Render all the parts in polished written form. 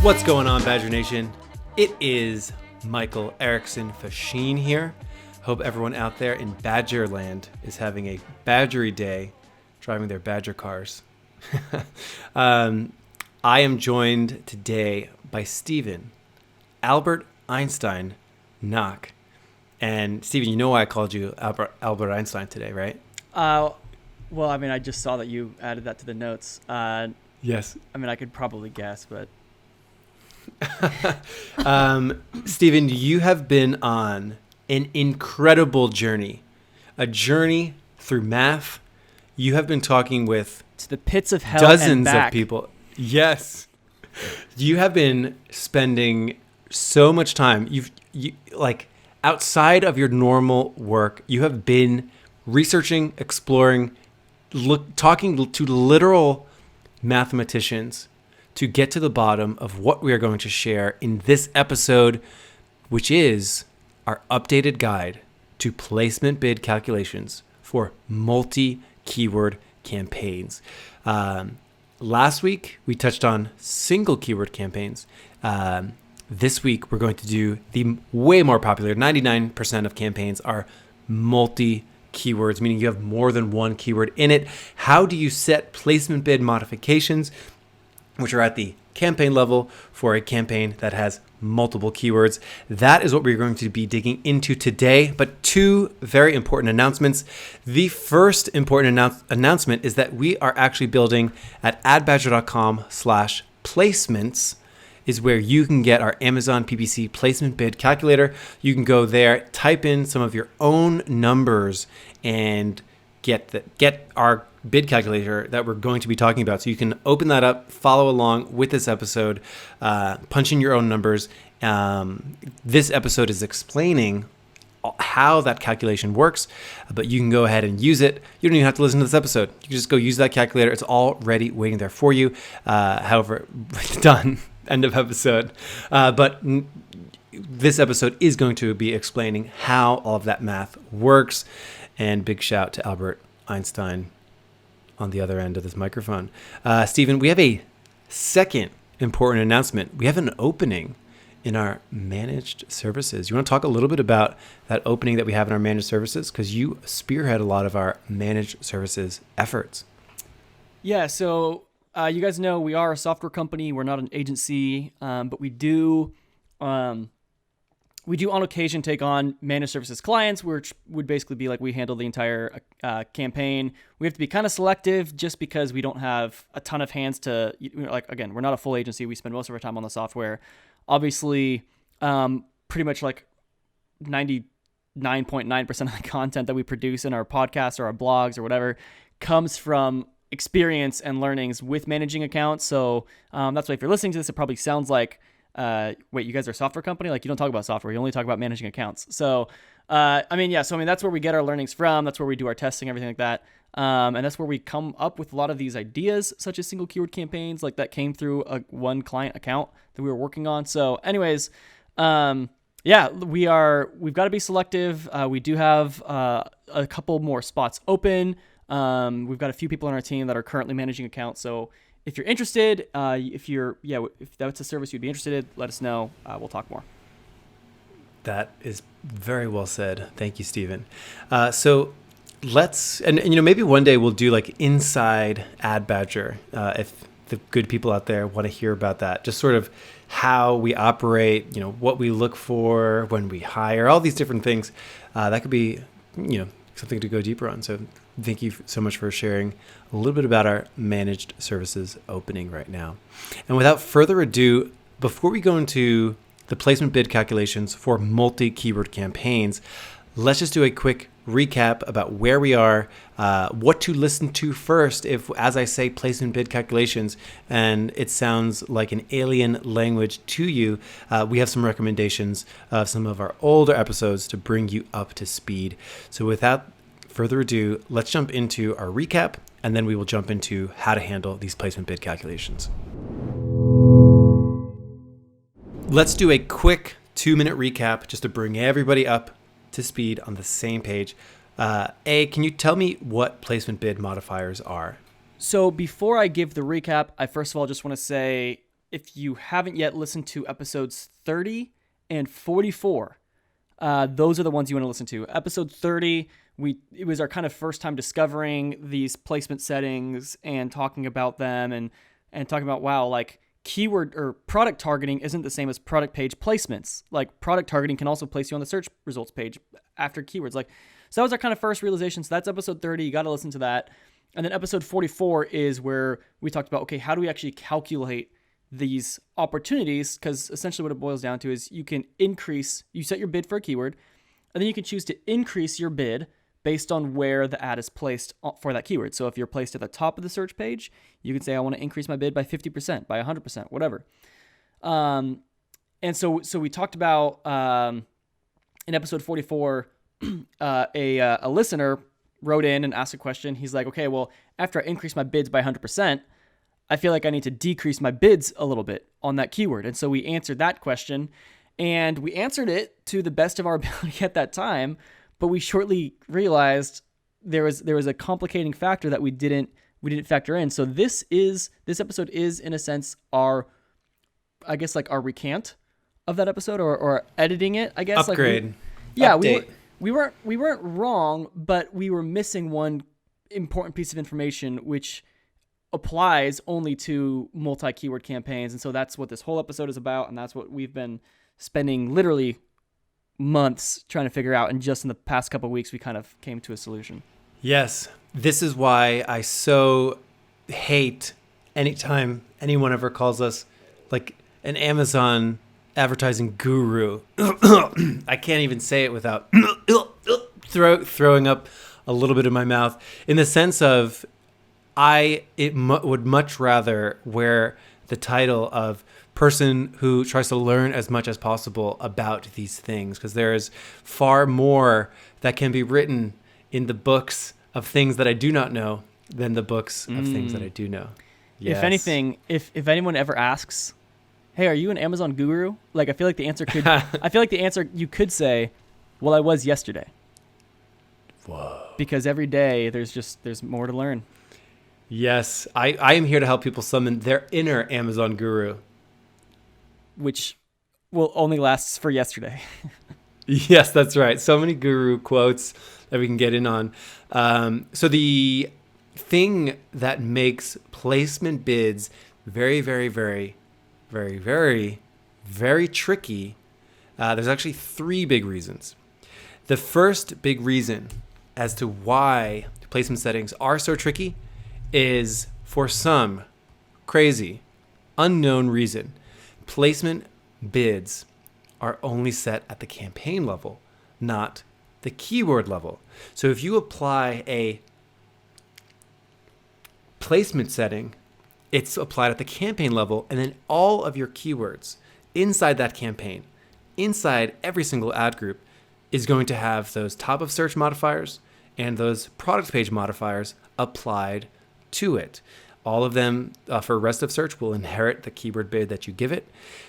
What's going on, Badger Nation? It is Michael Erickson Fasheen here. Hope everyone out there in Badgerland is having a Badgery day, driving their Badger cars. I am joined today by Steven, Albert Einstein Knock. And Steven, you know why I called you Albert Einstein today, right? Well, I mean, I just saw that you added that to the notes. Yes. I mean, I could probably guess, but... Steven, you have been on an incredible journey, a journey through math. You have been talking with to the pits of hell dozens and back. of people. Yes. You have been spending so much time. You like outside of your normal work, you have been researching, exploring, talking to literal mathematicians to get to the bottom of what we are going to share in this episode, which is our updated guide to placement bid calculations for multi-keyword campaigns. Last week, we touched on single keyword campaigns. This week, we're going to do the way more popular, 99% of campaigns are multi-keywords, meaning you have more than one keyword in it. How do you set placement bid modifications, which are at the campaign level for a campaign that has multiple keywords? That is what we're going to be digging into today. But two very important announcements. The first important announcement is that we are actually building at adbadger.com/placements is where you can get our Amazon PPC placement bid calculator. You can go there, type in some of your own numbers, and get our bid calculator that we're going to be talking about. So you can open that up, follow along with this episode, punch in your own numbers. This episode is explaining how that calculation works, but you can go ahead and use it. You don't even have to listen to this episode. You can just go use that calculator. It's already waiting there for you. However, done. End of episode. But this episode is going to be explaining how all of that math works. And big shout to Albert Einstein on the other end of this microphone. Steven, we have a second important announcement. We have an opening in our managed services. You want to talk a little bit about that opening that we have in our managed services? Because you spearhead a lot of our managed services efforts. Yeah, so you guys know we are a software company. We're not an agency, but we do on occasion take on managed services clients, which would basically be like we handle the entire campaign. We have to be kind of selective just because we don't have a ton of hands to, like, again, we're not a full agency. We spend most of our time on the software. Obviously, pretty much like 99.9% of the content that we produce in our podcasts or our blogs or whatever comes from experience and learnings with managing accounts. So that's why if you're listening to this, it probably sounds like, wait, you guys are a software company? Like, you don't talk about software. You only talk about managing accounts. So, that's where we get our learnings from. That's where we do our testing, everything like that. And that's where we come up with a lot of these ideas, such as single keyword campaigns, like that came through one client account that we were working on. So anyways, we've got to be selective. We do have a couple more spots open. We've got a few people on our team that are currently managing accounts. So if you're interested, if that's a service you'd be interested in, let us know. We'll talk more. That is very well said. Thank you, Steven. So let's, maybe one day we'll do like inside Ad Badger. If the good people out there want to hear about that, just sort of how we operate, what we look for when we hire, all these different things. That could be, something to go deeper on. So thank you so much for sharing a little bit about our managed services opening right now. And without further ado, before we go into the placement bid calculations for multi-keyword campaigns, let's just do a quick recap about where we are, what to listen to first if, as I say, placement bid calculations, and it sounds like an alien language to you. We have some recommendations of some of our older episodes to bring you up to speed. So without further ado, let's jump into our recap, and then we will jump into how to handle these placement bid calculations. Let's do a quick 2-minute recap just to bring everybody up to speed on the same page. Can you tell me what placement bid modifiers are? So before I give the recap, I first of all just want to say, if you haven't yet listened to episodes 30 and 44, those are the ones you want to listen to. Episode 30, it was our kind of first time discovering these placement settings and talking about them and talking about, wow, like keyword or product targeting isn't the same as product page placements. Like product targeting can also place you on the search results page after keywords. Like, so that was our kind of first realization. So that's episode 30. You got to listen to that. And then episode 44 is where we talked about, okay, how do we actually calculate these opportunities? Because essentially what it boils down to is you set your bid for a keyword, and then you can choose to increase your bid based on where the ad is placed for that keyword. So if you're placed at the top of the search page, you can say, I want to increase my bid by 50%, by 100%, whatever. And so we talked about in episode 44, a listener wrote in and asked a question. He's like, okay, well, after I increase my bids by 100%, I feel like I need to decrease my bids a little bit on that keyword. And so we answered that question, and we answered it to the best of our ability at that time, but we shortly realized there was a complicating factor that we didn't factor in. So this episode is in a sense our recant of that episode, or editing it, I guess. Upgrade. Update. We weren't wrong, but we were missing one important piece of information, which applies only to multi-keyword campaigns. And so that's what this whole episode is about, and that's what we've been spending literally months trying to figure out. And just in the past couple of weeks, we kind of came to a solution. Yes, this is why I so hate anytime anyone ever calls us like an Amazon advertising guru. I can't even say it without throwing up a little bit in my mouth, in the sense of would much rather wear the title of person who tries to learn as much as possible about these things, because there is far more that can be written in the books of things that I do not know than the books of things that I do know. Yes. If anything, if anyone ever asks, hey, are you an Amazon guru? Like, I feel like the answer you could say, well, I was yesterday. Whoa. Because every day there's more to learn. Yes. I am here to help people summon their inner Amazon guru. Which will only last for yesterday. Yes, that's right. So many guru quotes that we can get in on. So the thing that makes placement bids very, very, very, very, very, very tricky, there's actually 3 big reasons. The first big reason as to why placement settings are so tricky is, for some crazy, unknown reason, placement bids are only set at the campaign level, not the keyword level. So if you apply a placement setting, it's applied at the campaign level, and then all of your keywords inside that campaign, inside every single ad group, is going to have those top of search modifiers and those product page modifiers applied to it. All of them for rest of search will inherit the keyword bid that you give it.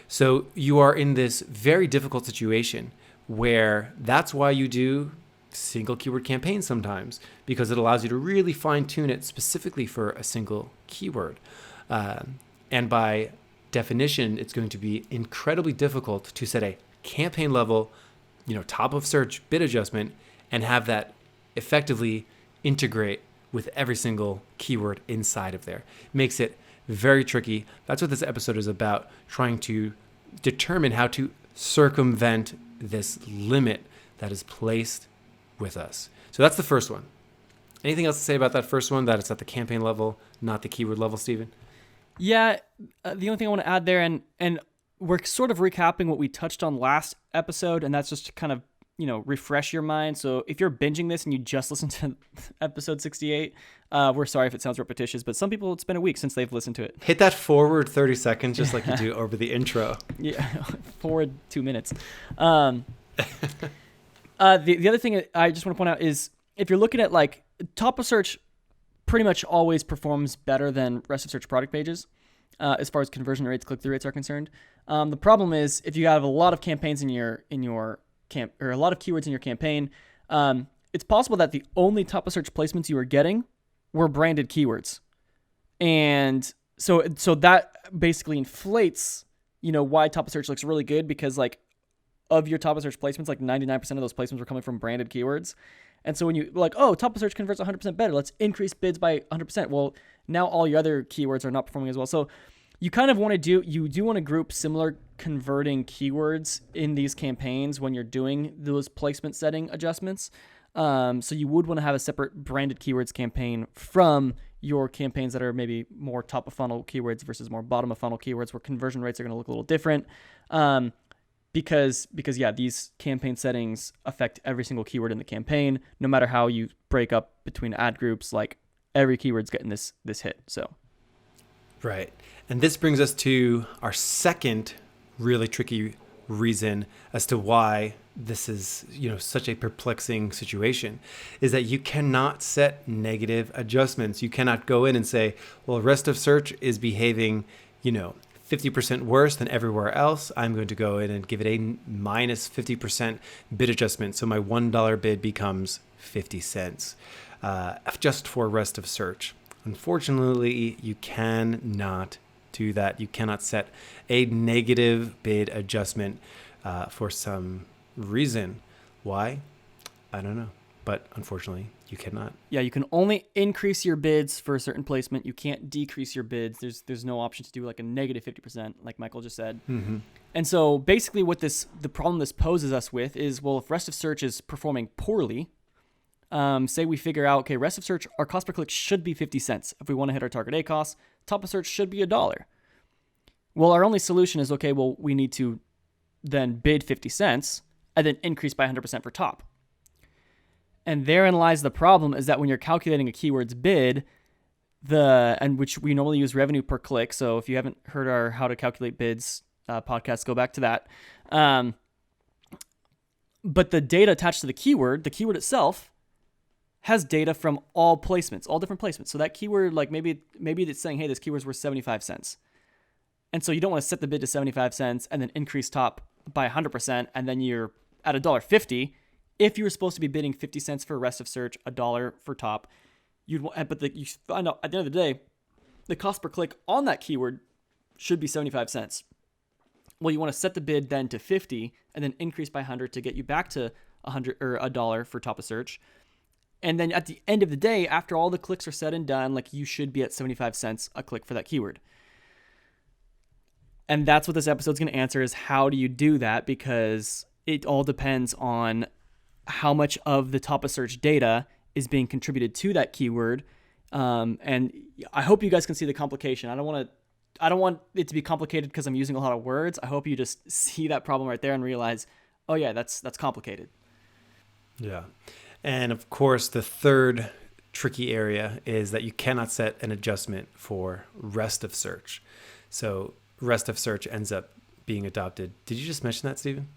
So you are in this very difficult situation where that's why you do single keyword campaigns sometimes, because it allows you to really fine tune it specifically for a single keyword. And by definition, it's going to be incredibly difficult to set a campaign level, top of search bid adjustment and have that effectively integrate with every single keyword inside of there. It makes it very tricky. That's what this episode is about, trying to determine how to circumvent this limit that is placed with us. So that's the first one. Anything else to say about that first one, that it's at the campaign level, not the keyword level, Stephen? Yeah, the only thing I want to add there, and we're sort of recapping what we touched on last episode, and that's just to kind of, refresh your mind. So if you're binging this and you just listened to episode 68, we're sorry if it sounds repetitious, but some people, it's been a week since they've listened to it. Hit that forward 30 seconds just like you do over the intro. Yeah, forward 2 minutes. The other thing I just want to point out is, if you're looking at like top of search, pretty much always performs better than rest of search product pages as far as conversion rates, click-through rates are concerned. The problem is, if you have a lot of campaigns in your or a lot of keywords in your campaign, it's possible that the only top of search placements you were getting were branded keywords. And so that basically inflates, why top of search looks really good, because like of your top of search placements, like 99% of those placements were coming from branded keywords. And so when you like, oh, top of search converts 100% better, let's increase bids by 100%. Well, now all your other keywords are not performing as well. So you kind of want to group similar converting keywords in these campaigns when you're doing those placement setting adjustments. So you would want to have a separate branded keywords campaign from your campaigns that are maybe more top of funnel keywords versus more bottom of funnel keywords, where conversion rates are going to look a little different. Because yeah, these campaign settings affect every single keyword in the campaign, no matter how you break up between ad groups. Like every keyword's getting this hit. So, right. And this brings us to our second really tricky reason as to why this is, such a perplexing situation, is that you cannot set negative adjustments. You cannot go in and say, well, rest of search is behaving, 50% worse than everywhere else. I'm going to go in and give it a minus 50% bid adjustment. So my $1 bid becomes 50 cents just for rest of search. Unfortunately, you cannot do that. You cannot set a negative bid adjustment for some reason. Why? I don't know. But unfortunately, you cannot. Yeah, you can only increase your bids for a certain placement. You can't decrease your bids. There's no option to do like a negative 50%, like Michael just said. Mm-hmm. And so basically the problem this poses us with is, well, if rest of search is performing poorly, say we figure out, okay, rest of search, our cost per click should be 50 cents. If we want to hit our target A cost, top of search should be $1. Well, our only solution is, okay, well, we need to then bid 50 cents and then increase by 100% for top. And therein lies the problem, is that when you're calculating a keyword's bid, and which we normally use revenue per click. So if you haven't heard our How to Calculate Bids podcast, go back to that. But the data attached to the keyword itself, has data from all placements, all different placements. So that keyword, like maybe it's saying, hey, this keyword's worth 75 cents. And so you don't want to set the bid to 75 cents and then increase top by 100%, and then you're at $1.50. If you were supposed to be bidding 50 cents for rest of search, $1 for top, you find out at the end of the day, the cost per click on that keyword should be 75 cents. Well, you want to set the bid then to 50 and then increase by 100 to get you back to 100 or $1 for top of search. And then at the end of the day, after all the clicks are said and done, like you should be at 75 cents a click for that keyword. And that's what this episode's going to answer, is how do you do that? Because it all depends on how much of the top of search data is being contributed to that keyword. And I hope you guys can see the complication. I don't want it to be complicated because I'm using a lot of words. I hope you just see that problem right there and realize, oh yeah, that's complicated. Yeah. And of course, the third tricky area is that you cannot set an adjustment for rest of search. So rest of search ends up being adopted. Did you just mention that, Stephen?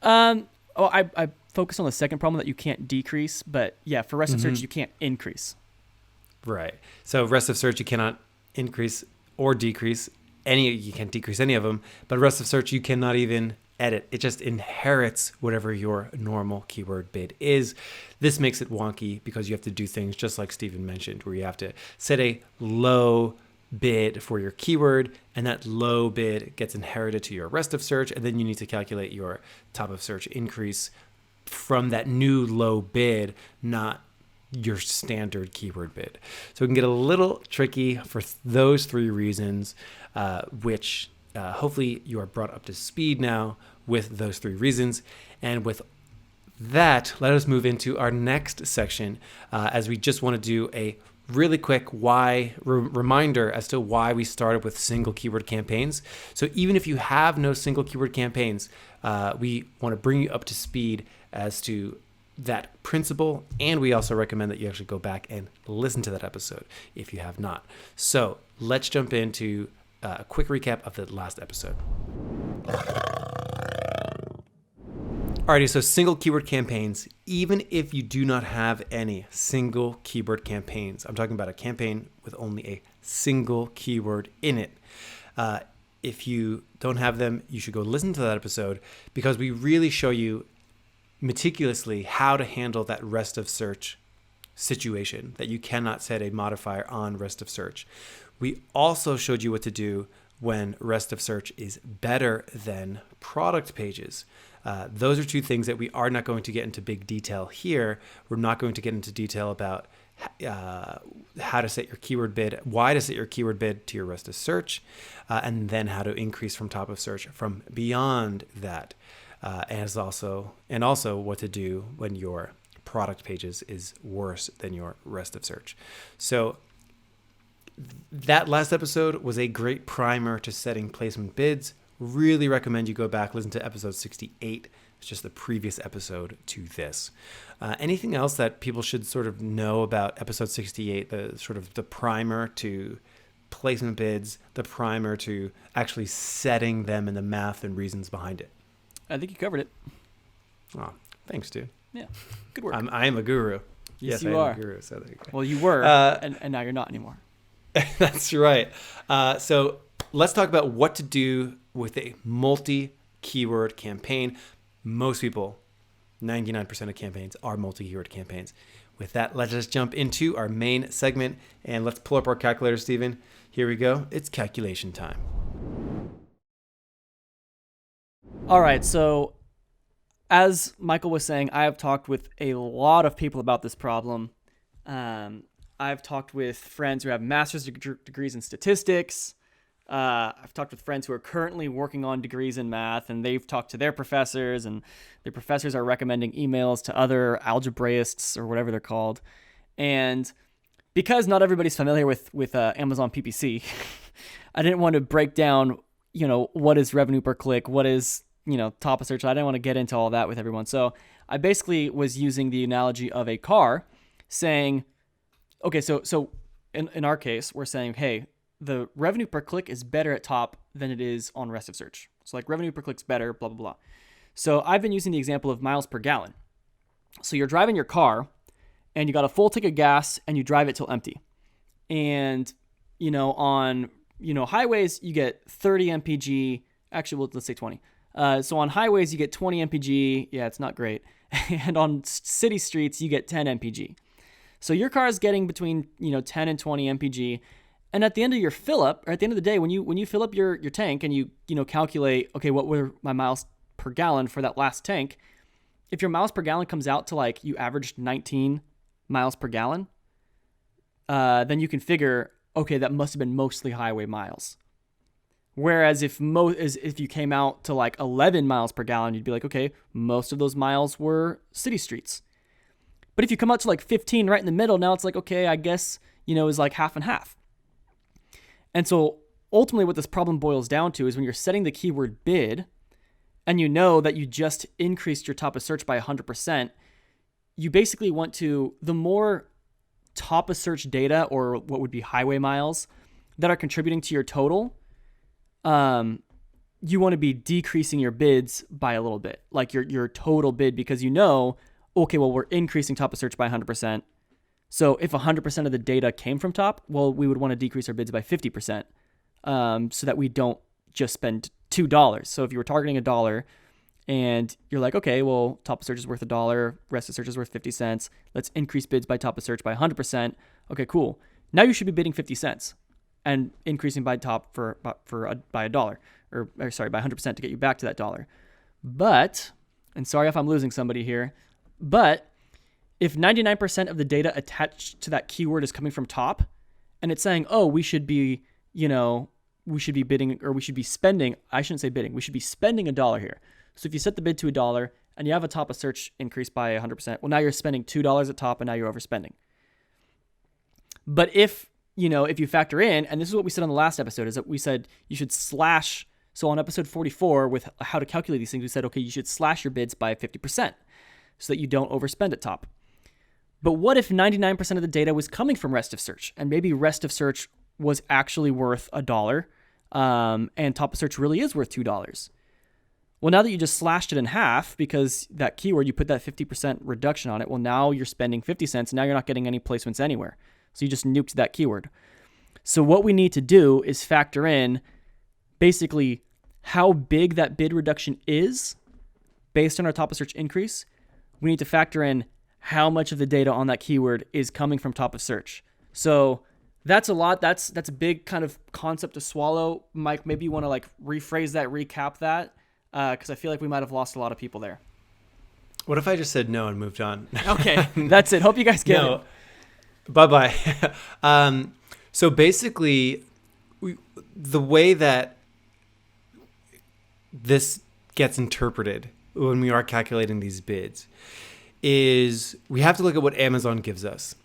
I focus on the second problem, that you can't decrease, but yeah, for rest of search, you can't increase. Right. So rest of search, you cannot increase or decrease you can't decrease any of them, but rest of search, you cannot even edit. It just inherits whatever your normal keyword bid is. This makes it wonky because you have to do things just like Stephen mentioned, where you have to set a low bid for your keyword, and that low bid gets inherited to your rest of search, and then you need to calculate your top of search increase from that new low bid, not your standard keyword bid. So it can get a little tricky for those three reasons, which hopefully you are brought up to speed now with those three reasons. And with that, let us move into our next section, as we just want to do a really quick reminder as to why we started with single keyword campaigns. So even if you have no single keyword campaigns, we want to bring you up to speed as to that principle, and we also recommend that you actually go back and listen to that episode if you have not. So let's jump into a quick recap of the last episode. Alrighty, so single keyword campaigns, even if you do not have any single keyword campaigns, I'm talking about a campaign with only a single keyword in it. If you don't have them, you should go listen to that episode, because we really show you meticulously how to handle that rest of search situation, that you cannot set a modifier on rest of search. We also showed you what to do when rest of search is better than product pages. Those are two things that we are not going to get into big detail here. We're not going to get into detail about how to set your keyword bid, why to set your keyword bid to your rest of search, and then how to increase from top of search from beyond that, and also what to do when your product pages is worse than your rest of search. So that last episode was a great primer to setting placement bids. Really recommend you go back, listen to episode 68. It's just the previous episode to this. Anything else that people should sort of know about episode 68, the primer to placement bids, the primer to actually setting them and the math and reasons behind it? I think you covered it. Oh, thanks, dude. Yeah, good work. I am a guru. Yes, I you am are. a guru, so there you go. Well, you were, and now you're not anymore. That's right. So let's talk about what to do with a multi-keyword campaign. Most people, 99% of campaigns are multi-keyword campaigns. With that, let's just jump into our main segment and let's pull up our calculator, Stephen. Here we go. It's calculation time. All right. So as Michael was saying, I have talked with a lot of people about this problem. I've talked with friends who have master's degrees in statistics. I've talked with friends who are currently working on degrees in math, and they've talked to their professors, and their professors are recommending emails to other algebraists or whatever they're called. And because not everybody's familiar with Amazon PPC, I didn't want to break down, what is revenue per click, what is, top of search. I didn't want to get into all that with everyone. So I basically was using the analogy of a car, saying, okay, so in our case, we're saying, hey, the revenue per click is better at top than it is on rest of search. So like revenue per click's better, blah, blah, blah. So I've been using the example of miles per gallon. So you're driving your car and you got a full tank of gas and you drive it till empty. And, on, highways, you get 30 mpg. Actually, well, let's say 20. So on highways, you get 20 mpg. Yeah, it's not great. And on city streets, you get 10 mpg. So your car is getting between, 10 and 20 mpg. And at the end of your fill up, or at the end of the day, when you fill up your tank and you calculate, okay, what were my miles per gallon for that last tank? If your miles per gallon comes out to you averaged 19 miles per gallon, then you can figure, okay, that must have been mostly highway miles. Whereas if you came out to 11 miles per gallon, you'd be like, okay, most of those miles were city streets. But if you come out to 15 right in the middle, now it's okay, I guess, is half and half. And so ultimately what this problem boils down to is when you're setting the keyword bid and you know that you just increased your top of search by 100%, you basically want to, the more top of search data or what would be highway miles that are contributing to your total, you want to be decreasing your bids by a little bit, your total bid, because okay, well, we're increasing top of search by 100%. So if 100% of the data came from top, well, we would want to decrease our bids by 50%, so that we don't just spend $2. So if you were targeting $1 and you're like, okay, well, top of search is worth $1, rest of search is worth 50 cents. Let's increase bids by top of search by 100%. Okay, cool. Now you should be bidding 50 cents and increasing by top by $1, or sorry, by 100% to get you back to that dollar. But, and sorry if I'm losing somebody here, but if 99% of the data attached to that keyword is coming from top, and it's saying, oh, we should be bidding, or we should be spending, I shouldn't say bidding, we should be spending $1 here. So if you set the bid to $1 and you have a top of search increase by 100%, well, now you're spending $2 at top and now you're overspending. But if you factor in, and this is what we said on the last episode, is that we said you should slash. So on episode 44 with how to calculate these things, we said, okay, you should slash your bids by 50% so that you don't overspend at top. But what if 99% of the data was coming from rest of search, and maybe rest of search was actually worth $1, and top of search really is worth $2? Well, now that you just slashed it in half because that keyword, you put that 50% reduction on it, well, now you're spending 50 cents, and now you're not getting any placements anywhere. So you just nuked that keyword. So what we need to do is factor in basically how big that bid reduction is based on our top of search increase. We need to factor in how much of the data on that keyword is coming from top of search. So That's a lot. That's a big kind of concept to swallow. Mike, maybe you want to like rephrase that, recap that, because I feel like we might have lost a lot of people there. What if I just said no and moved on? Okay, that's it. Hope you guys get it. Bye-bye. So basically, the way that this gets interpreted when we are calculating these bids is we have to look at what Amazon gives us.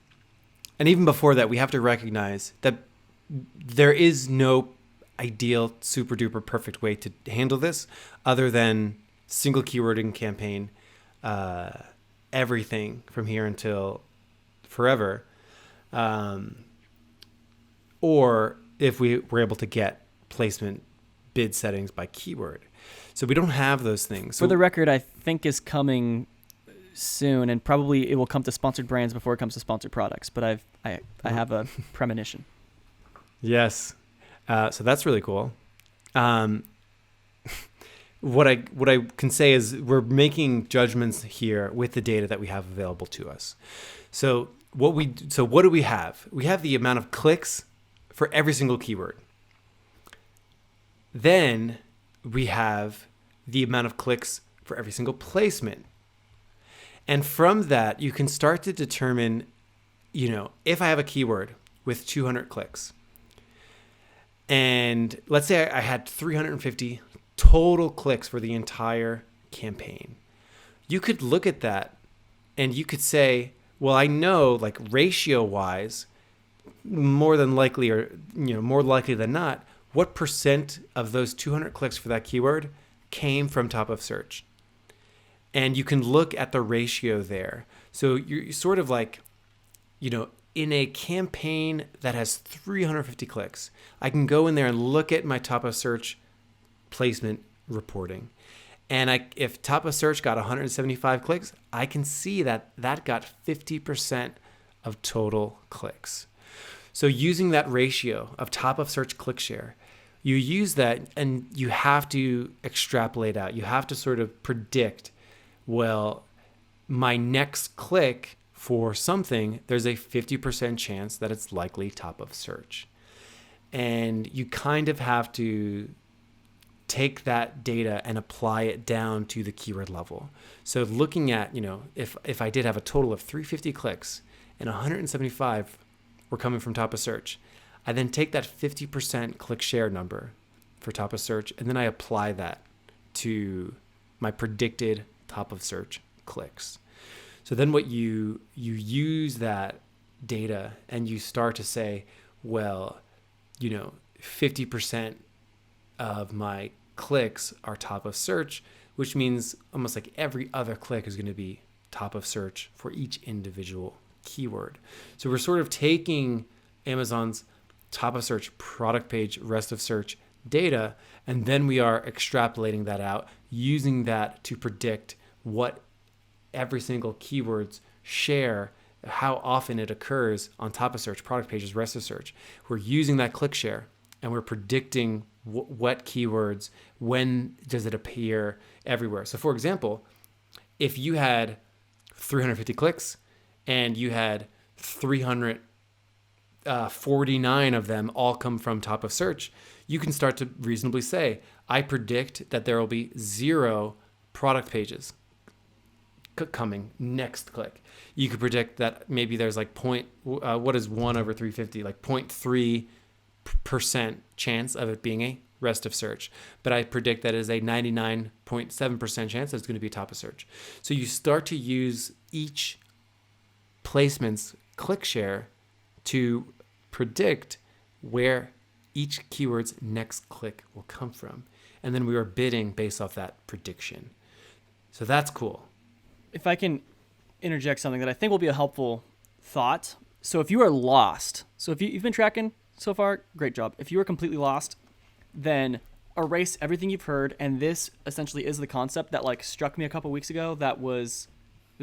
And even before that, we have to recognize that there is no ideal, super duper perfect way to handle this other than single keywording campaign, everything from here until forever. Or if we were able to get placement bid settings by keyword. So we don't have those things. So For the record, I think is coming soon, and probably it will come to sponsored brands before it comes to sponsored products. But I have a premonition. Yes. So that's really cool. What I can say is we're making judgments here with the data that we have available to us. So what do we have? We have the amount of clicks for every single keyword. Then we have the amount of clicks for every single placement. And from that, you can start to determine, if I have a keyword with 200 clicks, and let's say I had 350 total clicks for the entire campaign, you could look at that and you could say, well, I know like ratio wise, more likely than not, what percent of those 200 clicks for that keyword came from top of search. And you can look at the ratio there. So you're sort of like, in a campaign that has 350 clicks, I can go in there and look at my top of search placement reporting. And if top of search got 175 clicks, I can see that got 50% of total clicks. So using that ratio of top of search click share, you use that and you have to extrapolate out. You have to sort of predict, well, my next click for something, there's a 50% chance that it's likely top of search. And you kind of have to take that data and apply it down to the keyword level. So looking at, if I did have a total of 350 clicks and 175 were coming from top of search, I then take that 50% click share number for top of search, and then I apply that to my predicted top of search clicks. So then what you use that data and you start to say, well, 50% of my clicks are top of search, which means almost like every other click is going to be top of search for each individual keyword. So we're sort of taking Amazon's top of search, product page, rest of search data, and then we are extrapolating that out, using that to predict what every single keyword's share, how often it occurs on top of search, product pages, rest of search. We're using that click share and we're predicting what keywords, when does it appear everywhere. So for example, if you had 350 clicks and you had 349 of them all come from top of search, you can start to reasonably say, I predict that there will be 0 product pages coming next click. You could predict that maybe there's like what is 1 over 350, like 0.3% chance of it being a rest of search. But I predict that is a 99.7% chance that it's going to be top of search. So you start to use each placement's click share to predict where each keyword's next click will come from. And then we are bidding based off that prediction. So that's cool. If I can interject something that I think will be a helpful thought. So if you are lost, so if you've been tracking so far, great job. If you are completely lost, then erase everything you've heard. And this essentially is the concept that like struck me a couple weeks ago that was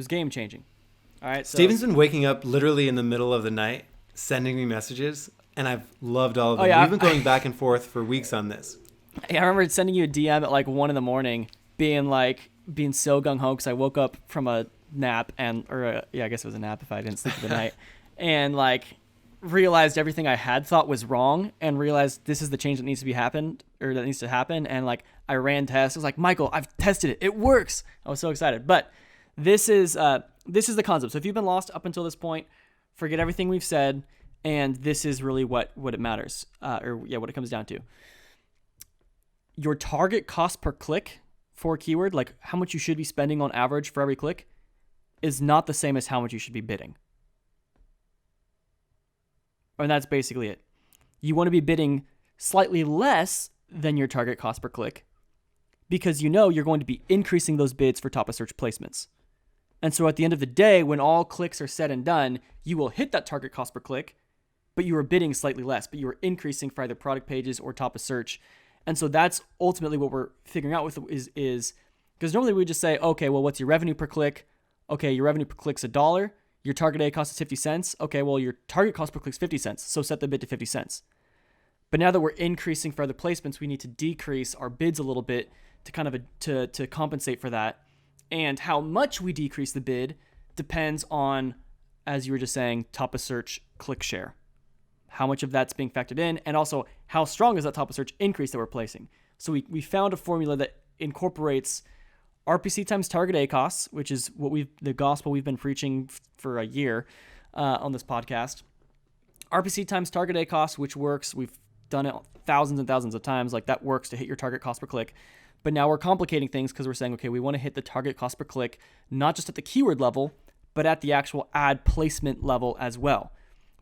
game changing. All right. So, Steven's been waking up literally in the middle of the night, sending me messages, and I've loved all of them. Oh, yeah. We've been going back and forth for weeks on this. I remember sending you a DM at like 1 a.m, being so gung-ho because I woke up from a nap I guess it was a nap if I didn't sleep for the night, and like realized everything I had thought was wrong and realized this is the change that needs to happen. And like I ran tests. I was like, Michael, I've tested it. It works. I was so excited. But this is the concept. So if you've been lost up until this point, forget everything we've said. And this is really what it matters, what it comes down to. Your target cost per click for a keyword, like how much you should be spending on average for every click, is not the same as how much you should be bidding. And that's basically it. You want to be bidding slightly less than your target cost per click because you know you're going to be increasing those bids for top of search placements. And so at the end of the day, when all clicks are said and done, you will hit that target cost per click, but you are bidding slightly less, but you are increasing for either product pages or top of search. And so that's ultimately what we're figuring out with is because normally we just say, okay, well, what's your revenue per click? Okay, your revenue per click's $1. Your target A cost is 50 cents. Okay, well, your target cost per click is 50 cents. So set the bid to 50 cents. But now that we're increasing for other placements, we need to decrease our bids a little bit to kind of to compensate for that. And how much we decrease the bid depends on, as you were just saying, top of search click share. How much of that's being factored in, and also how strong is that top of search increase that we're placing. So we found a formula that incorporates RPC times target A costs, which is the gospel we've been preaching for a year on this podcast. RPC times target A costs, which works. We've done it thousands and thousands of times. Like that works to hit your target cost per click. But now we're complicating things because we're saying, okay, we want to hit the target cost per click, not just at the keyword level, but at the actual ad placement level as well.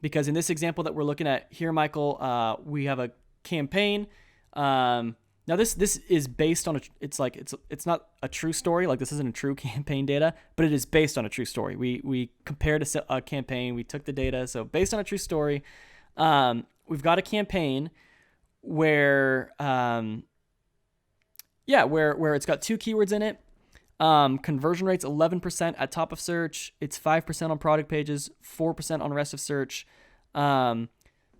Because in this example that we're looking at here, Michael, we have a campaign. Now this is based on it's not a true story. Like this isn't a true campaign data, but it is based on a true story. We compared a campaign. We took the data. So based on a true story, we've got a campaign where it's got two keywords in it. Conversion rate's 11% at top of search. It's 5% on product pages, 4% on rest of search. The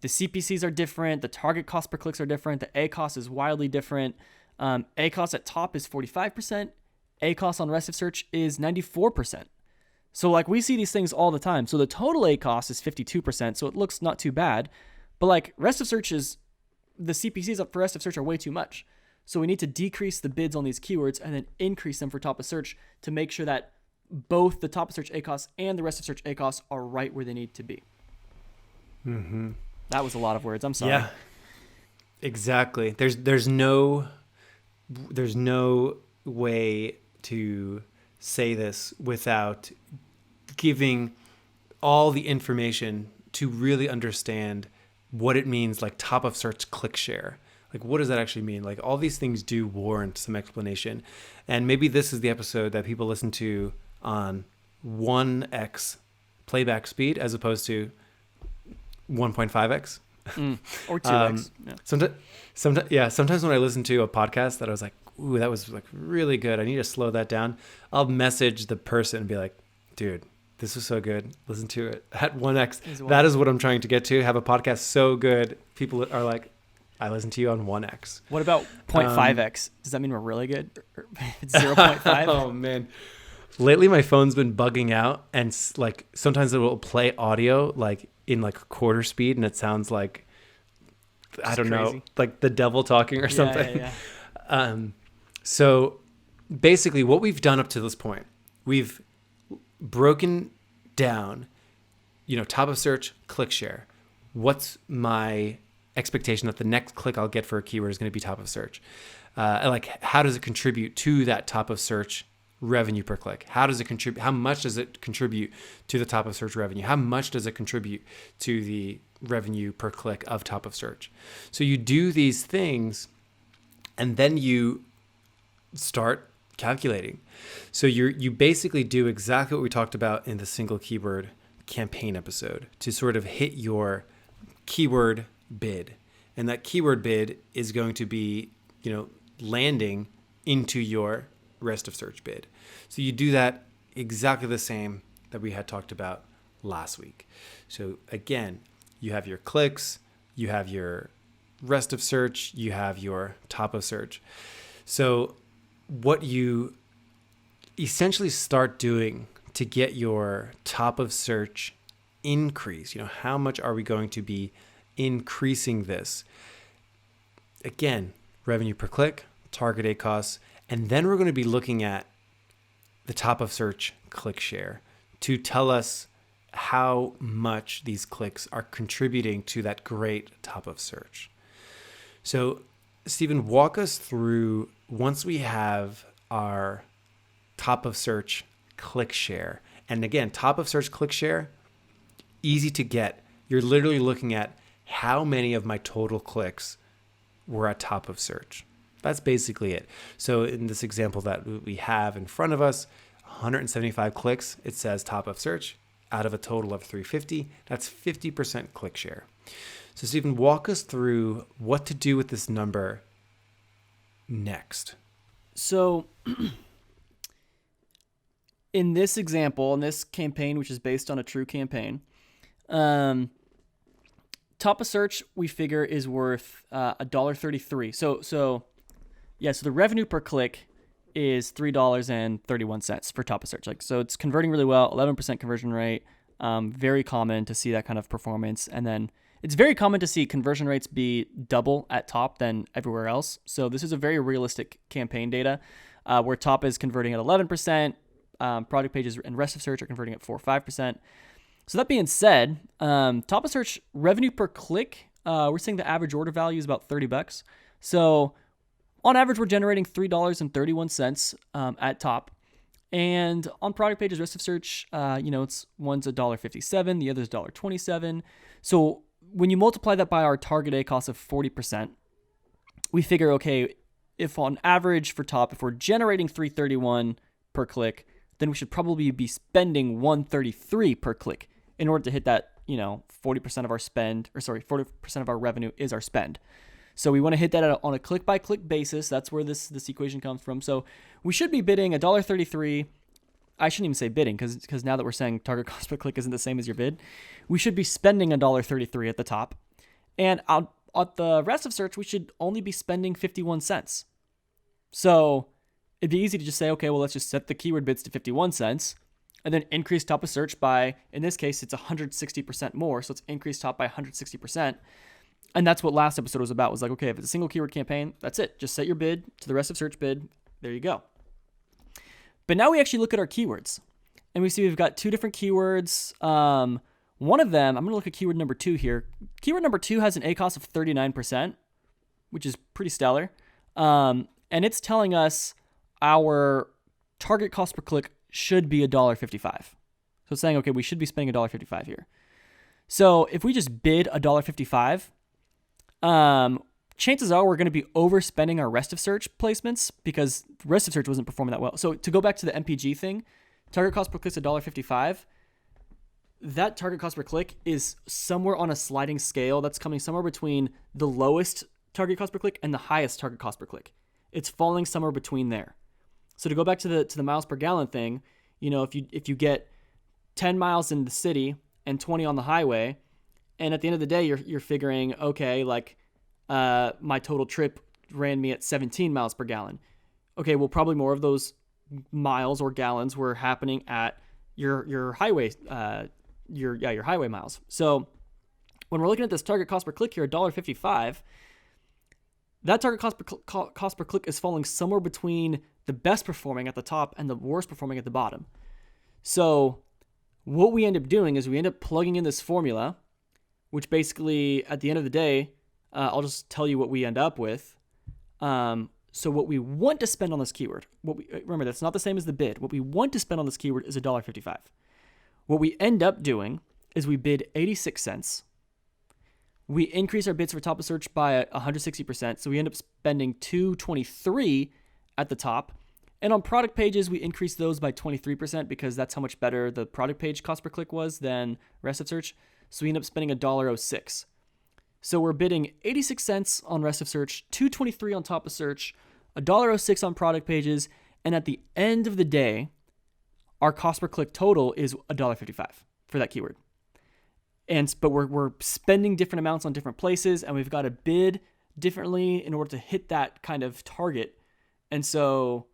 CPCs are different. The target cost per clicks are different. The A cost is wildly different. A cost at top is 45%. A cost on rest of search is 94%. So like we see these things all the time. So the total A cost is 52%. So it looks not too bad, but like rest of search the CPCs up for rest of search are way too much. So we need to decrease the bids on these keywords and then increase them for top of search to make sure that both the top of search A costs and the rest of search A costs are right where they need to be. Mm-hmm. That was a lot of words. I'm sorry. Yeah, exactly. There's no way to say this without giving all the information to really understand what it means, like top of search click share. Like, what does that actually mean? Like, all these things do warrant some explanation. And maybe this is the episode that people listen to on 1x playback speed as opposed to 1.5x. Or 2x. Sometimes when I listen to a podcast that I was like, ooh, that was like really good, I need to slow that down, I'll message the person and be like, dude, this was so good. Listen to it at 1x. That is what I'm trying to get to. Have a podcast so good. People are like, I listen to you on 1x. What about 0.5x? Does that mean we're really good? It's 0.5? Oh, man. Lately, my phone's been bugging out, and like sometimes it will play audio like in like quarter speed, and it sounds like, I don't know, like the devil talking or something. Yeah. So basically what we've done up to this point, we've broken down, top of search, click share. What's my expectation that the next click I'll get for a keyword is going to be top of search? Like, how does it contribute to that top of search revenue per click? How does it contribute? How much does it contribute to the top of search revenue? How much does it contribute to the revenue per click of top of search? So you do these things, and then you start calculating. So you basically do exactly what we talked about in the single keyword campaign episode to sort of hit your keyword bid. And that keyword bid is going to be, landing into your rest of search bid. So you do that exactly the same that we had talked about last week. So again, you have your clicks, you have your rest of search, you have your top of search. So what you essentially start doing to get your top of search increase? How much are we going to be increasing this? Again, revenue per click, target ACoS, and then we're going to be looking at the top of search click share to tell us how much these clicks are contributing to that great top of search. So, Stephen, walk us through, once we have our top of search click share. And again, top of search click share, easy to get. You're literally looking at how many of my total clicks were at top of search. That's basically it. So in this example that we have in front of us, 175 clicks, it says top of search out of a total of 350. That's 50% click share. So Stephen, walk us through what to do with this number next. So in this example, in this campaign, which is based on a true campaign, top of search we figure is worth $1.33. So the revenue per click is $3.31 for top of search. So it's converting really well, 11% conversion rate. Very common to see that kind of performance, and then it's very common to see conversion rates be double at top than everywhere else. So this is a very realistic campaign data where top is converting at 11%, product pages and rest of search are converting at 4 or 5%. So that being said, top of search revenue per click, we're seeing the average order value is about $30. So on average, we're generating $3.31 at top. And on product pages, rest of search, it's one's $1.57, the other's $1.27. So when you multiply that by our target ACoS of 40%, we figure, okay, if on average for top, if we're generating $3.31 per click, then we should probably be spending $1.33 per click in order to hit that, 40% of our spend, 40% of our revenue is our spend. So we want to hit that on a click-by-click basis. That's where this equation comes from. So we should be bidding $1.33. I shouldn't even say bidding because now that we're saying target cost per click isn't the same as your bid, we should be spending $1.33 at the top. And at the rest of search, we should only be spending 51 cents. So it'd be easy to just say, okay, well, let's just set the keyword bids to 51 cents and then increase top of search by, in this case, it's 160% more. So it's increased top by 160%. And that's what last episode was about, was like, okay, if it's a single keyword campaign, that's it. Just set your bid to the rest of search bid. There you go. But now we actually look at our keywords. And we see we've got two different keywords. One of them, I'm going to look at keyword number 2 here. Keyword number 2 has an ACoS of 39%, which is pretty stellar. And it's telling us our target cost per click should be $1.55. So it's saying, okay, we should be spending $1.55 here. So if we just bid $1.55, chances are we're going to be overspending our rest of search placements because rest of search wasn't performing that well. So to go back to the MPG thing, target cost per click is $1.55. That target cost per click is somewhere on a sliding scale that's coming somewhere between the lowest target cost per click and the highest target cost per click. It's falling somewhere between there. So to go back to the miles per gallon thing, if you get 10 miles in the city and 20 on the highway, and at the end of the day, you're figuring, okay, my total trip ran me at 17 miles per gallon. Okay, well, probably more of those miles or gallons were happening at your highway, your highway miles. So when we're looking at this target cost per click here, $1.55, that target cost per click is falling somewhere between the best performing at the top and the worst performing at the bottom. So what we end up doing is we end up plugging in this formula, which basically, at the end of the day, I'll just tell you what we end up with. So what we want to spend on this keyword, remember, that's not the same as the bid. What we want to spend on this keyword is $1.55. What we end up doing is we bid 86 cents. We increase our bids for top of search by 160%. So we end up spending $2.23 at the top. And on product pages, we increase those by 23% because that's how much better the product page cost per click was than rest of search. So we end up spending $1.06. So we're bidding 86 cents on rest of search, $2.23 on top of search, $1.06 on product pages, and at the end of the day, our cost per click total is $1.55 for that keyword. But we're spending different amounts on different places, and we've got to bid differently in order to hit that kind of target. And so,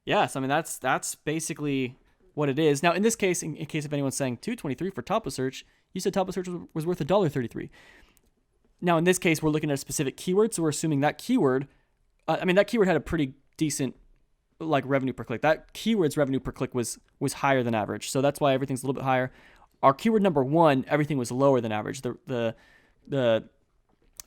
yes, I mean that's basically what it is. Now, in this case, in case if anyone's saying $2.23 for top of search, You said top of search was worth $1.33. Now, in this case, we're looking at a specific keyword, so we're assuming that keyword, that keyword had a pretty decent like revenue per click. That keyword's revenue per click was higher than average, so that's why everything's a little bit higher. Our keyword number 1, everything was lower than average. The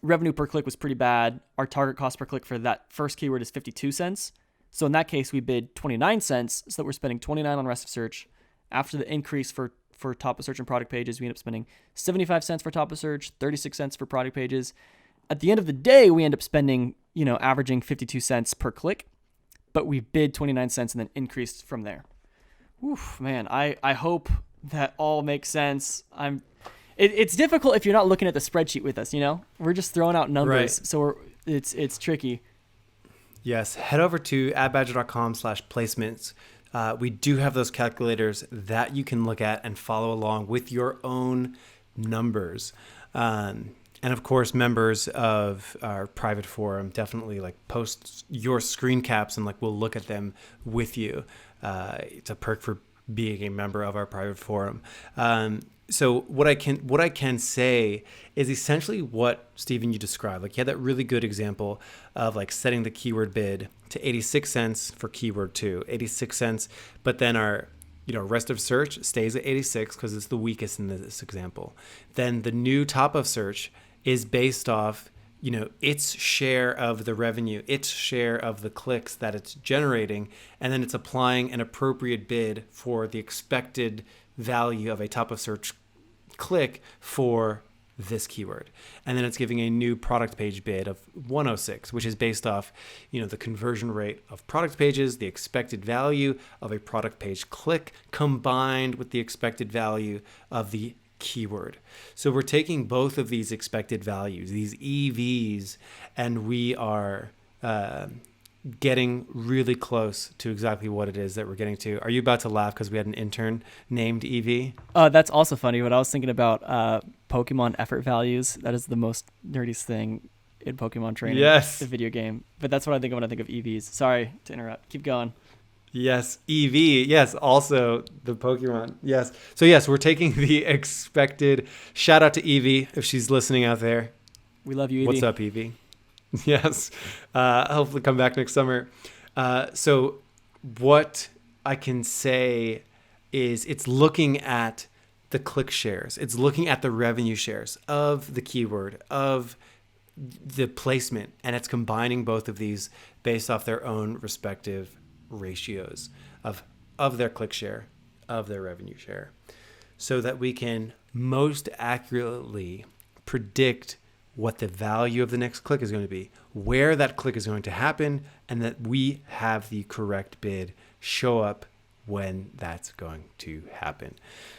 revenue per click was pretty bad. Our target cost per click for that first keyword is 52 cents. So in that case, we bid 29 cents, so that we're spending 29 on rest of search. After the increase for top of search and product pages, we end up spending 75 cents for top of search, 36 cents for product pages. At the end of the day, we end up spending, averaging 52 cents per click, but we bid 29 cents and then increased from there. Oof, man, I hope that all makes sense. It's difficult if you're not looking at the spreadsheet with us, We're just throwing out numbers, right. So it's tricky. Yes, head over to adbadger.com/placements. We do have those calculators that you can look at and follow along with your own numbers. And of course, members of our private forum definitely post your screen caps and we'll look at them with you. It's a perk for being a member of our private forum. So what I can say is essentially what Stephen you described. You had that really good example of setting the keyword bid to 86 cents for keyword 2, 86 cents, but then our rest of search stays at 86 because it's the weakest in this example. Then the new top of search is based off its share of the revenue, its share of the clicks that it's generating, and then it's applying an appropriate bid for the expected value of a top of search click for this keyword. And then it's giving a new product page bid of 106, which is based off, the conversion rate of product pages, the expected value of a product page click combined with the expected value of the keyword. So we're taking both of these expected values, these EVs, and we are getting really close to exactly what it is that we're getting to. Are you about to laugh because we had an intern named EV? That's also funny. But I was thinking about Pokemon effort values. That is the most nerdiest thing in Pokemon training. Yes. The video game. But that's what I think of when I think of EVs. Sorry to interrupt. Keep going. Yes, EV. Yes, also the Pokemon. Yes. So yes, we're taking the expected. Shout out to Evie if she's listening out there. We love you, Evie. What's up, Evie? Yes. Hopefully come back next summer. So what I can say is it's looking at the click shares. It's looking at the revenue shares of the keyword, of the placement, and it's combining both of these based off their own respective ratios of their click share, of their revenue share, so that we can most accurately predict what the value of the next click is going to be, where that click is going to happen, and that we have the correct bid show up when that's going to happen.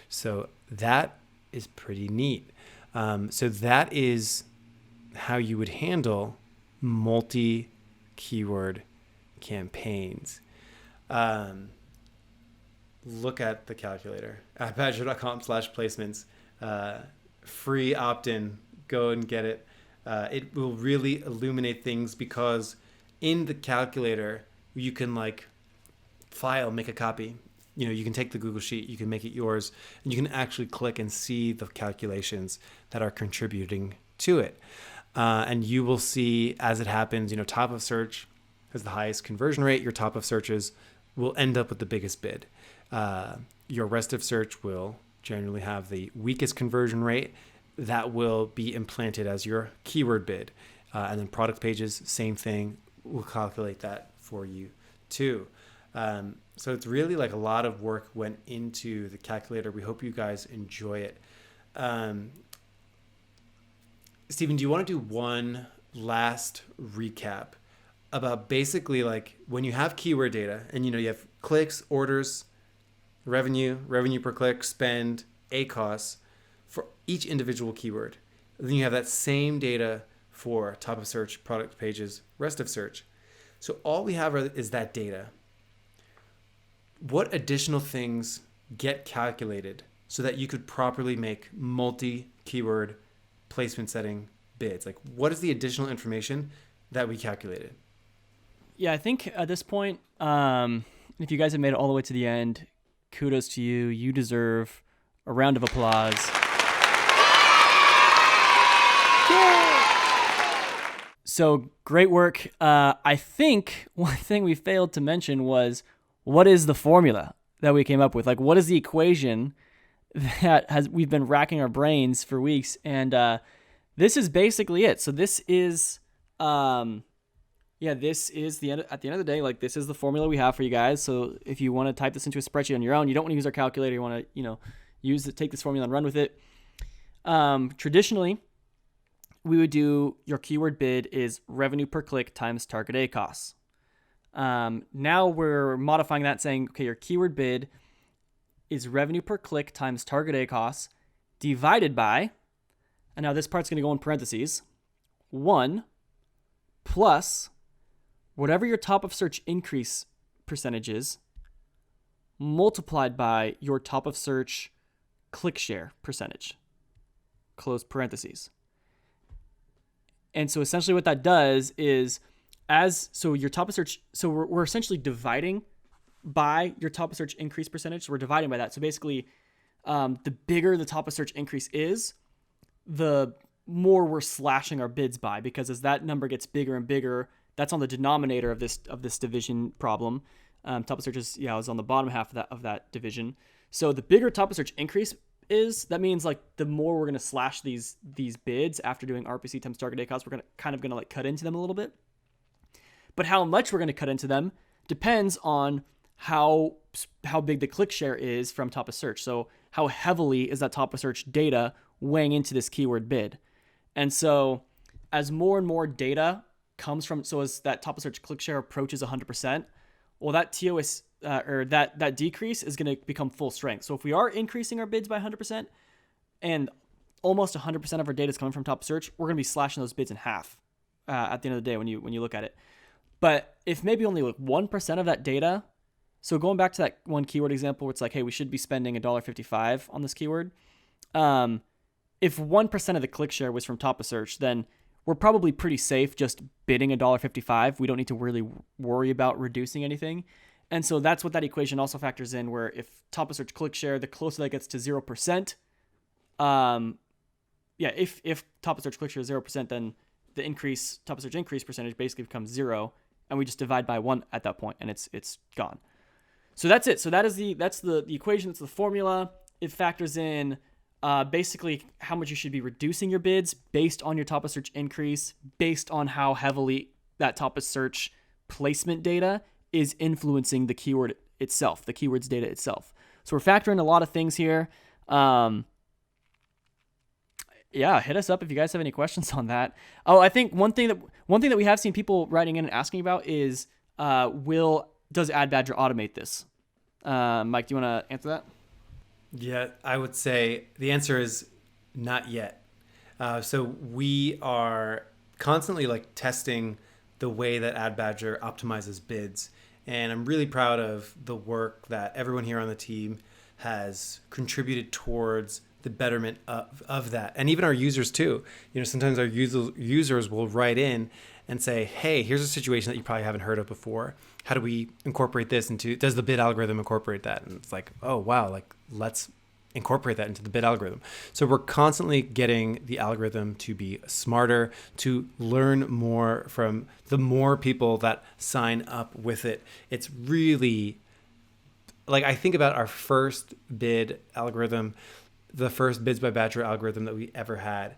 So that is pretty neat. So that is how you would handle multi-keyword campaigns. Look at the calculator at badger.com/placements. Free opt-in. Go and get it. It will really illuminate things because in the calculator, you can file, make a copy. You can take the Google Sheet, you can make it yours, and you can actually click and see the calculations that are contributing to it. And you will see as it happens, top of search has the highest conversion rate. Your top of searches will end up with the biggest bid. Your rest of search will generally have the weakest conversion rate. That will be implanted as your keyword bid. And then product pages, same thing. We'll calculate that for you too. So it's really a lot of work went into the calculator. We hope you guys enjoy it. Stephen, do you want to do one last recap about basically when you have keyword data and you have clicks, orders, revenue per click, spend, ACoS for each individual keyword. And then you have that same data for top of search, product pages, rest of search. So all we have is that data. What additional things get calculated so that you could properly make multi-keyword placement setting bids? What is the additional information that we calculated? Yeah, I think at this point, if you guys have made it all the way to the end, kudos to you. You deserve a round of applause. So great work. I think one thing we failed to mention was, what is the formula that we came up with? Like, what is the equation that we've been racking our brains for weeks? And this is basically it. So this is, this is at the end of the day, like, this is the formula we have for you guys. So if you want to type this into a spreadsheet on your own, you don't want to use our calculator. You want to, take this formula and run with it. Traditionally, we would do your keyword bid is revenue per click times target ACoS. Now we're modifying that, saying, okay, your keyword bid is revenue per click times target ACoS divided by, and now this part's going to go in parentheses, 1 plus whatever your top of search increase percentage is multiplied by your top of search click share percentage, close parentheses. And so essentially what that does is, your top of search, so we're essentially dividing by your top of search increase percentage. So we're dividing by that. So basically, the bigger the top of search increase is, the more we're slashing our bids by, because as that number gets bigger and bigger, that's on the denominator of this division problem. Top of search is on the bottom half of that division. So the bigger top of search increase is, that means like the more we're going to slash these bids after doing RPC times target ACoS, we're going to like cut into them a little bit. But how much we're going to cut into them depends on how big the click share is from top of search. So how heavily is that top of search data weighing into this keyword bid? And so as more and more data comes from, so as that top of search click share approaches 100%, well, that TOS or that decrease is going to become full strength. So if we are increasing our bids by 100% and almost 100% of our data is coming from top search, we're going to be slashing those bids in half at the end of the day when you look at it. But if maybe only like 1% of that data, so going back to that one keyword example where it's like, hey, we should be spending $1.55 on this keyword. If 1% of the click share was from top of search, then we're probably pretty safe just bidding $1.55. We don't need to really worry about reducing anything. And so that's what that equation also factors in, where if top of search click share, the closer that gets to 0%, if top of search click share is 0%, then the top of search increase percentage basically becomes 0, and we just divide by 1 at that point, and it's gone. So that's it. So that's the equation. That's the formula. It factors in basically how much you should be reducing your bids based on your top of search increase, based on how heavily that top of search placement data is influencing the keyword itself, the keyword's data itself. So we're factoring a lot of things here. Hit us up if you guys have any questions on that. Oh, I think one thing that we have seen people writing in and asking about is, does AdBadger automate this? Mike, do you want to answer that? Yeah, I would say the answer is not yet. So we are constantly like testing the way that AdBadger optimizes bids. And I'm really proud of the work that everyone here on the team has contributed towards the betterment of that. And even our users too. Sometimes our users will write in and say, hey, here's a situation that you probably haven't heard of before. How do we incorporate this does the bid algorithm incorporate that? And it's like, oh, wow, like let's incorporate that into the bid algorithm. So we're constantly getting the algorithm to be smarter, to learn more from the more people that sign up with it. It's really, like, I think about our first bid algorithm, the first Bids by Badger algorithm that we ever had.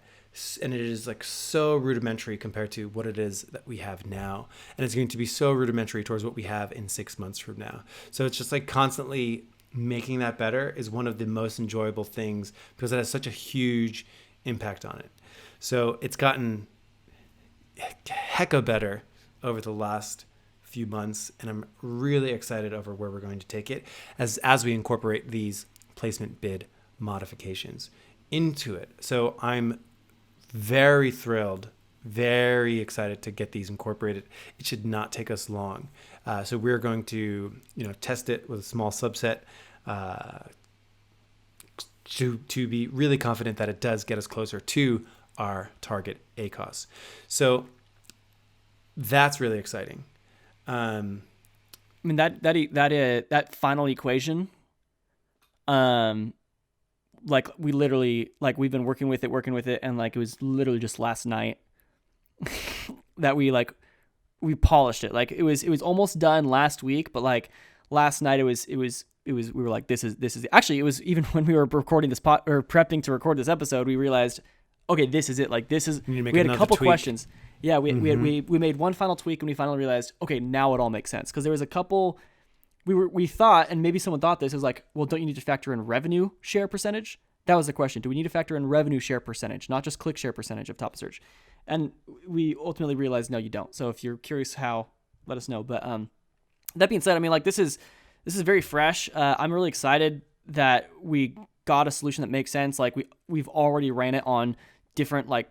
And it is like so rudimentary compared to what it is that we have now. And it's going to be so rudimentary towards what we have in 6 months from now. So it's just like constantly making that better is one of the most enjoyable things because it has such a huge impact on it. So it's gotten hecka better over the last few months. And I'm really excited over where we're going to take it as we incorporate these placement bid modifications into it. So I'm very thrilled, very excited to get these incorporated. It should not take us long. So we're going to, test it with a small subset to be really confident that it does get us closer to our target ACoS. So that's really exciting. I mean that final equation, like we literally, like we've been working with it, and like it was literally just last night. that we polished it. Like it was almost done last week, but like last night it was we were like, this is actually, it was even when we were recording this or prepping to record this episode, we realized, okay, this is it. Like this is, we had a couple questions. Yeah. We made one final tweak and we finally realized, okay, now it all makes sense. Cause there was a couple, we thought, and maybe someone thought this, it was like, well, don't you need to factor in revenue share percentage? That was the question. Do we need to factor in revenue share percentage, not just click share percentage of top of search? And we ultimately realized, no, you don't. So if you're curious how, let us know. But that being said, I mean, like this is very fresh. I'm really excited that we got a solution that makes sense. Like we've already ran it on different like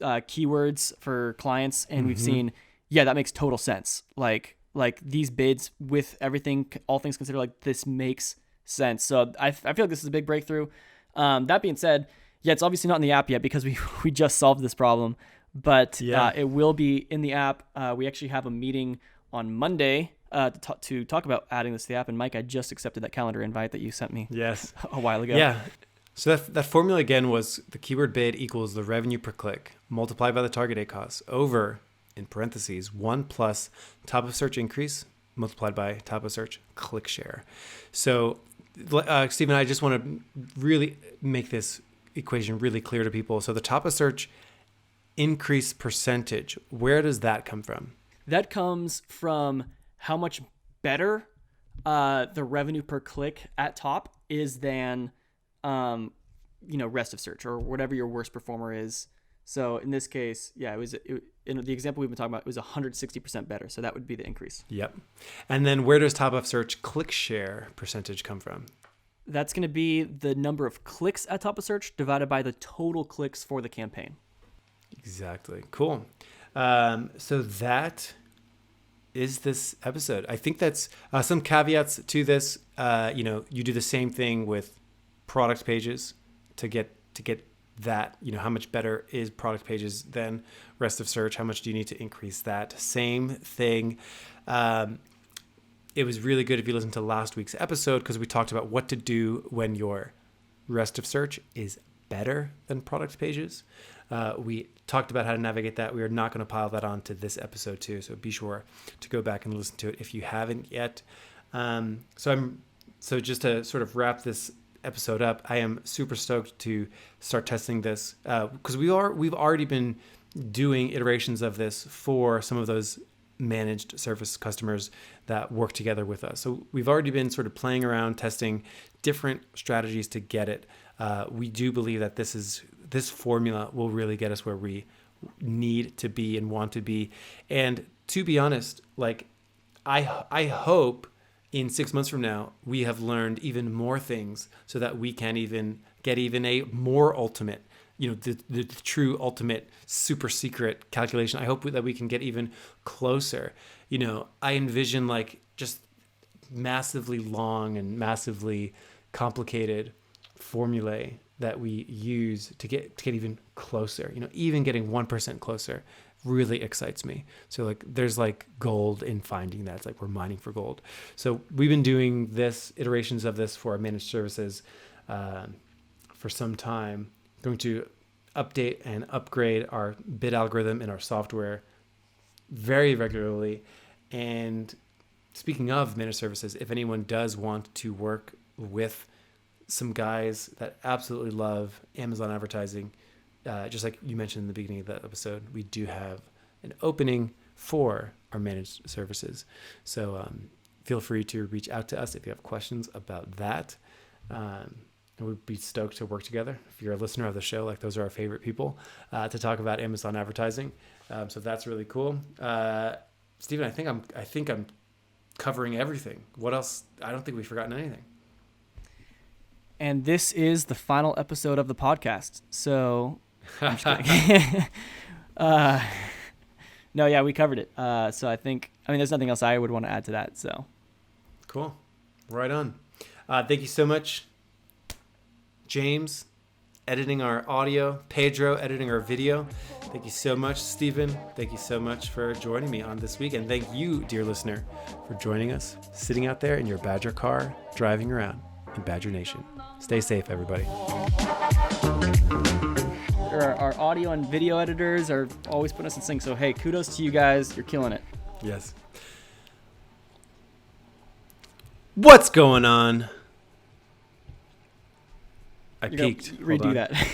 keywords for clients, and we've seen, yeah, that makes total sense. Like these bids with everything, all things considered, like this makes sense. So I feel like this is a big breakthrough. That being said, yeah, it's obviously not in the app yet because we just solved this problem, but it will be in the app. We actually have a meeting on Monday to talk about adding this to the app. And Mike, I just accepted that calendar invite that you sent me. Yes. A while ago. Yeah. So that formula again was the keyword bid equals the revenue per click multiplied by the target date cost over, in parentheses, 1 plus top of search increase multiplied by top of search click share. So Stephen, I just want to really make this equation really clear to people. So the top of search increase percentage, where does that come from? That comes from how much better the revenue per click at top is than rest of search or whatever your worst performer is. So in this case, yeah, in the example we've been talking about, it was 160% better. So that would be the increase. Yep. And then where does top of search click share percentage come from? That's going to be the number of clicks at top of search divided by the total clicks for the campaign. Exactly. Cool. So that is this episode. I think that's some caveats to this. You do the same thing with product pages to get that, how much better is product pages than rest of search? How much do you need to increase that? Same thing. It was really good if you listened to last week's episode because we talked about what to do when your rest of search is better than product pages. We talked about how to navigate that. We are not going to pile that onto this episode too. So be sure to go back and listen to it if you haven't yet. So just to sort of wrap this episode up, I am super stoked to start testing this because we've already been doing iterations of this for some of those managed service customers that work together with us. So we've already been sort of playing around, testing different strategies to get it. We do believe that this formula will really get us where we need to be and want to be. And to be honest, like I hope in 6 months from now, we have learned even more things so that we can even get even a more ultimate, the true ultimate super secret calculation. I hope that we can get even closer. I envision like just massively long and massively complicated formulae that we use to get even closer. Even getting 1% closer really excites me. So like there's like gold in finding that. It's like we're mining for gold. So we've been doing iterations of this for our managed services for some time. Going to update and upgrade our bid algorithm in our software very regularly. And speaking of managed services, if anyone does want to work with some guys that absolutely love Amazon advertising, just like you mentioned in the beginning of that episode, we do have an opening for our managed services. So feel free to reach out to us if you have questions about that. And we'd be stoked to work together. If you're a listener of the show, like those are our favorite people to talk about Amazon advertising. So that's really cool. Stephen, I think I'm covering everything. What else? I don't think we've forgotten anything. And this is the final episode of the podcast. So I'm just kidding. No, yeah, we covered it. So there's nothing else I would want to add to that. So cool. Right on. Thank you so much, James, editing our audio, Pedro, editing our video. Thank you so much, Stephen. Thank you so much for joining me on this week. And thank you, dear listener, for joining us, sitting out there in your Badger car, driving around in Badger Nation. Stay safe, everybody. or our audio and video editors are always putting us in sync. So hey, kudos to you guys. You're killing it. Yes. What's going on? I You know, peeked. Hold redo on. that.